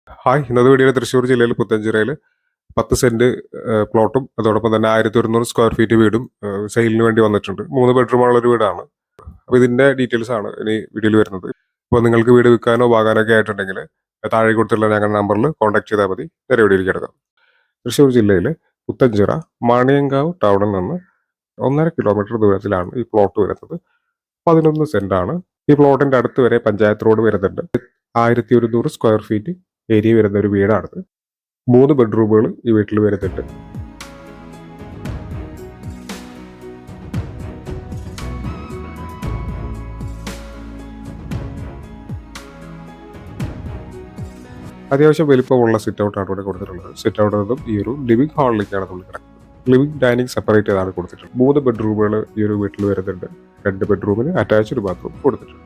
Hi, ഇന്നത്തെ വീഡിയോയിൽ തൃശ്ശൂർ ജില്ലയിൽ പുത്തഞ്ചിറയിൽ 10 സെന്റ് പ്ലോട്ടും അതോടൊപ്പം തന്നെ 1100 സ്ക്വയർ ഫീറ്റ് വീടും സെയിലിന് വേണ്ടി വന്നിട്ടുണ്ട്. 3 ബെഡ്റൂമുള്ള ഒരു വീടാണ്. അപ്പോൾ ഇതിന്റെ ഡീറ്റെയിൽസ് ആണ് ഇനി വീഡിയോയിൽ വരുന്നത്. അപ്പോൾ നിങ്ങൾക്ക് വീട് വിൽക്കാനോ വാങ്ങാനോ ഒക്കെ ആയിട്ടുണ്ടെങ്കിൽ താഴെ കൊടുത്തുള്ള ഞങ്ങളുടെ നമ്പറിൽ കോൺടാക്ട് ചെയ്താൽ മതി. നേരെ വീഡിയോയിലേക്ക് എടുക്കാം. തൃശ്ശൂർ ജില്ലയിലെ പുത്തഞ്ചിറ മാണിയങ്കാവ് ടൗണിൽ നിന്ന് 1.5 കിലോമീറ്റർ ദൂരത്തിലാണ് ഈ പ്ലോട്ട് വരുന്നത്. 11 സെന്റാണ്. ഈ പ്ലോട്ടിന്റെ അടുത്ത് വരെ പഞ്ചായത്ത് റോഡ് വരുന്നുണ്ട്. 1100 സ്ക്വയർ ഫീറ്റ് ഏരിയ വരുന്ന ഒരു വീടാണിത്. 3 ബെഡ്റൂമുകൾ ഈ വീട്ടിൽ വരുന്നുണ്ട്. അത്യാവശ്യം വലിപ്പമുള്ള സിറ്റ് ഔട്ടാണ് ഇവിടെ കൊടുത്തിട്ടുള്ളത്. സിറ്റ് ഔട്ടിൽ നിന്നും ഈ ഒരു ലിവിംഗ് ഹാളിലേക്കാണ് നമ്മൾ കിടക്കുന്നത്. ലിവിംഗ് ഡൈനിങ് സെപ്പറേറ്റ് ചെയ്താണ് കൊടുത്തിട്ടുള്ളത്. 3 ബെഡ്റൂമുകൾ ഈ ഒരു വീട്ടിൽ വരുന്നുണ്ട്. 2 ബെഡ്റൂമിന് അറ്റാച്ച്ഡ് ബാത്റൂം കൊടുത്തിട്ടുണ്ട്.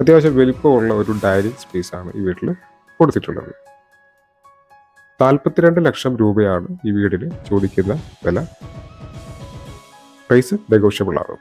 അത്യാവശ്യം വലിപ്പമുള്ള ഒരു ഡൈനിങ് സ്പേസ് ആണ് ഈ വീട്ടിൽ കൊടുത്തിട്ടുള്ളത്. 42 ലക്ഷം രൂപയാണ് ഈ വീടിന് ചോദിക്കുന്ന വില. പ്രൈസ് നെഗോഷ്യബിൾ ആണ്.